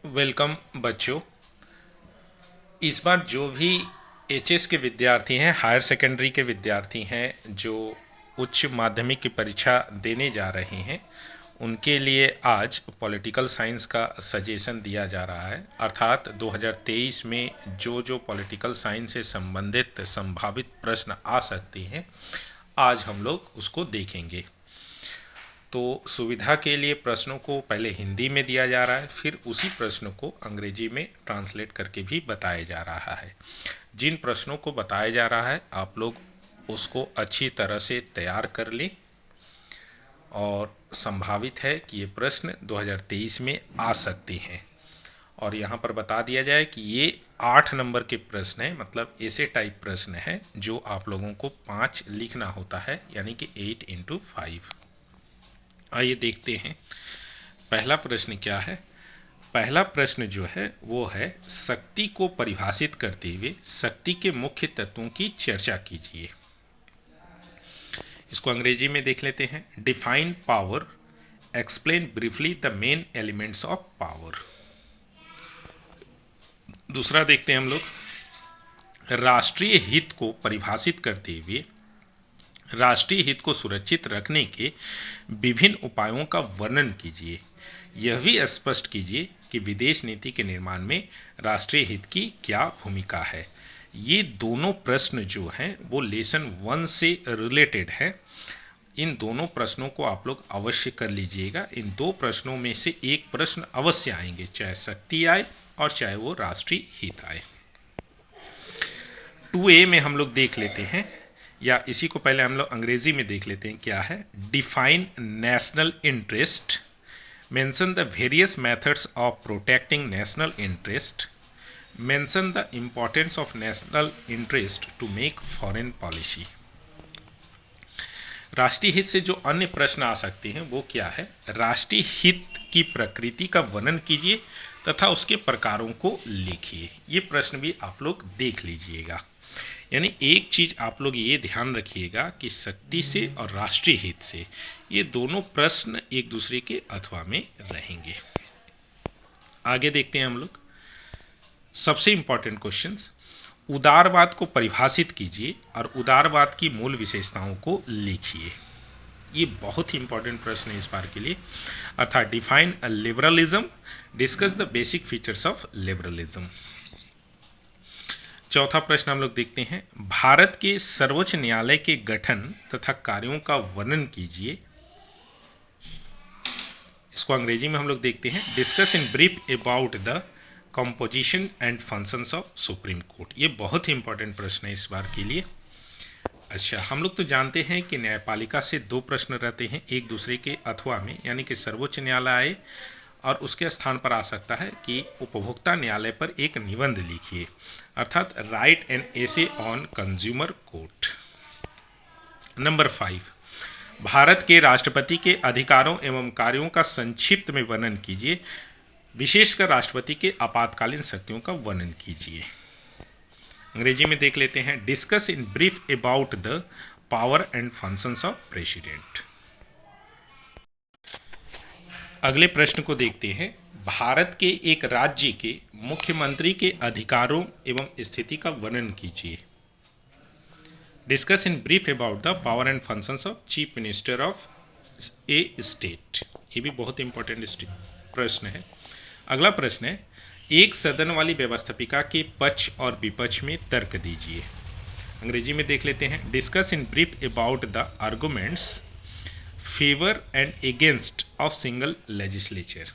Welcome बच्चों। इस बार जो भी एचएस के विद्यार्थी हैं, हायर सेकेंडरी के विद्यार्थी हैं जो उच्च माध्यमिक की परीक्षा देने जा रहे हैं, उनके लिए आज पॉलिटिकल साइंस का सजेशन दिया जा रहा है। अर्थात 2023 में जो जो पॉलिटिकल साइंस से संबंधित संभावित प्रश्न आ सकते हैं, आज हम लोग उसको देखेंगे। तो सुविधा के लिए प्रश्नों को पहले हिंदी में दिया जा रहा है, फिर उसी प्रश्नों को अंग्रेजी में ट्रांसलेट करके भी बताया जा रहा है। जिन प्रश्नों को बताया जा रहा है आप लोग उसको अच्छी तरह से तैयार कर लें, और संभावित है कि ये प्रश्न 2023 में आ सकते हैं। और यहाँ पर बता दिया जाए कि ये 8 नंबर के प्रश्न हैं, मतलब ऐसे टाइप प्रश्न है जो आप लोगों को 5 लिखना होता है, यानी कि 8 × 5। आइए देखते हैं पहला प्रश्न क्या है। पहला प्रश्न जो है वो है, शक्ति को परिभाषित करते हुए शक्ति के मुख्य तत्वों की चर्चा कीजिए। इसको अंग्रेजी में देख लेते हैं। Define power, explain briefly the main elements of power. दूसरा देखते हैं हम लोग, राष्ट्रीय हित को परिभाषित करते हुए राष्ट्रीय हित को सुरक्षित रखने के विभिन्न उपायों का वर्णन कीजिए। यह भी स्पष्ट कीजिए कि विदेश नीति के निर्माण में राष्ट्रीय हित की क्या भूमिका है। ये दोनों प्रश्न जो हैं वो लेसन 1 से रिलेटेड है। इन दोनों प्रश्नों को आप लोग अवश्य कर लीजिएगा। इन दो प्रश्नों में से एक प्रश्न अवश्य आएंगे, चाहे शक्ति आए और चाहे वो राष्ट्रीय हित आए। 2A में हम लोग देख लेते हैं, या इसी को पहले हम लोग अंग्रेजी में देख लेते हैं क्या है। Define national interest, mention the various methods of protecting national interest, mention the importance of national interest to make foreign policy. राष्ट्रीय हित से जो अन्य प्रश्न आ सकते हैं वो क्या है, राष्ट्रीय हित की प्रकृति का वर्णन कीजिए तथा उसके प्रकारों को लिखिए। ये प्रश्न भी आप लोग देख लीजिएगा। यानी एक चीज़ आप लोग ये ध्यान रखिएगा कि शक्ति से और राष्ट्रीय हित से ये दोनों प्रश्न एक दूसरे के अथवा में रहेंगे। आगे देखते हैं हम लोग सबसे इंपॉर्टेंट क्वेश्चंस। उदारवाद को परिभाषित कीजिए और उदारवाद की मूल विशेषताओं को लिखिए। ये बहुत ही इंपॉर्टेंट प्रश्न है इस बार के लिए। अर्थात define liberalism, discuss the basic features of liberalism. चौथा प्रश्न हम लोग देखते हैं, भारत के सर्वोच्च न्यायालय के गठन तथा कार्यों का वर्णन कीजिए। इसको अंग्रेजी में हम लोग देखते हैं, discuss in brief about the composition and functions of supreme court. ये बहुत ही इंपॉर्टेंट प्रश्न है इस बार के लिए। अच्छा, हम लोग तो जानते हैं कि न्यायपालिका से 2 प्रश्न रहते हैं एक दूसरे के अथवा में, यानी कि सर्वोच्च न्यायालय आए और उसके स्थान पर आ सकता है कि उपभोक्ता न्यायालय पर एक निबंध लिखिए, अर्थात right an essay on consumer court. Number 5, Bharat के राष्ट्रपति के अधिकारों एवं कार्यों का संक्षिप्त में वर्णन कीजिए, विशेषकर राष्ट्रपति के आपातकालीन शक्तियों का वर्णन कीजिए। अंग्रेजी में देख लेते हैं, discuss in brief about the power and functions of president. अगले प्रश्न को देखते हैं, भारत के एक राज्य के मुख्यमंत्री के अधिकारों एवं स्थिति का वर्णन कीजिए। Discuss in brief about the power and functions of chief minister of A state. ये भी बहुत इंपॉर्टेंट प्रश्न है। अगला प्रश्न है, एक सदन वाली व्यवस्थापिका के पक्ष और विपक्ष में तर्क दीजिए। अंग्रेजी में देख लेते हैं, discuss in brief about the arguments favour and against of single legislature.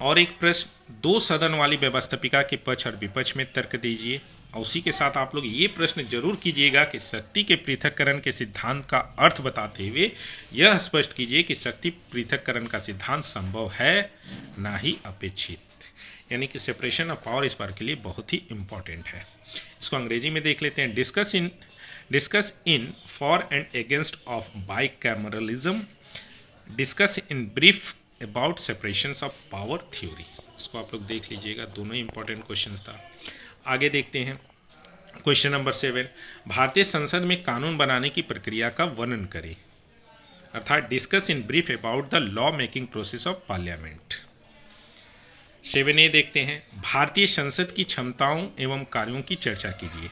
और एक प्रश्न, 2 सदन वाली व्यवस्थापिका के पक्ष और विपक्ष में तर्क दीजिए। और उसी के साथ आप लोग ये प्रश्न जरूर कीजिएगा कि शक्ति के पृथक्करण के सिद्धांत का अर्थ बताते हुए यह स्पष्ट कीजिए कि शक्ति पृथक्करण का सिद्धांत संभव है, ना ही अपेक्षित। यानी कि सेपरेशन ऑफ पावर इस बार के लिए बहुत ही इंपॉर्टेंट है। इसको अंग्रेजी में देख लेते हैं, discuss in for and against of bicameralism, discuss in brief about separation of power theory. इसको आप लोग देख लीजिएगा, दोनों इंपॉर्टेंट क्वेश्चन था। आगे देखते हैं क्वेश्चन नंबर 7, भारतीय संसद में कानून बनाने की प्रक्रिया का वर्णन करें। अर्थात discuss in brief about the law making process of parliament. 7A देखते हैं, भारतीय संसद की क्षमताओं एवं कार्यों की चर्चा कीजिए।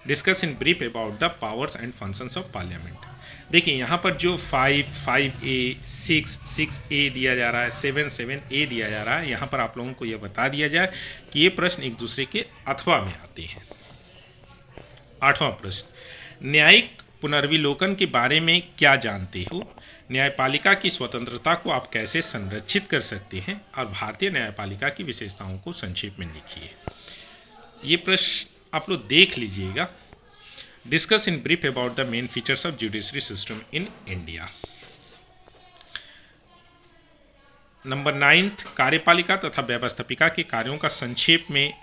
Discuss in brief about the powers and functions of parliament. देखिए यहाँ पर जो 5A 6A दिया जा रहा है, 7A दिया जा रहा है, यहाँ पर आप लोगों को यह बता दिया जाए कि ये प्रश्न एक दूसरे के अथवा में आते हैं। 8वां प्रश्न, न्यायिक पुनर्विलोकन के बारे में क्या जानते हो? न्यायपालिका की स्वतंत्रता को आप कैसे संरक्षित कर सकते हैं और भारतीय न्यायपालिका की विशेषताओं को संक्षेप में लिखिए। ये प्रश्न आप लोग देख लीजिएगा। Discuss in brief about the main features of judiciary system in India. Number 9, कार्यपालिका तथा व्यवस्थापिका के कार्यों का संक्षेप में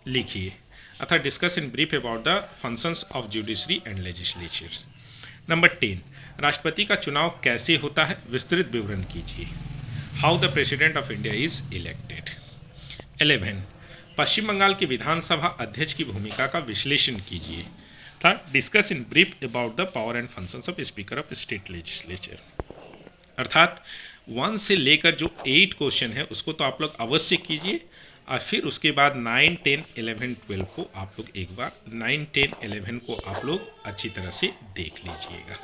लिखिए, अर्थात discuss in brief about the functions of judiciary and legislature. Number 10, राष्ट्रपति का चुनाव कैसे होता है, विस्तृत विवरण कीजिए। How the president of India is elected. 11, पश्चिम बंगाल के विधानसभा अध्यक्ष की भूमिका का विश्लेषण कीजिए, था discuss in brief about the power and functions of speaker of state legislature. अर्थात 1 से लेकर जो 8 क्वेश्चन है उसको तो आप लोग अवश्य कीजिए, और फिर उसके बाद 9, 10, 11, 12 को आप लोग एक बार 9, 10, 11 को आप लोग अच्छी तरह से देख लीजिएगा।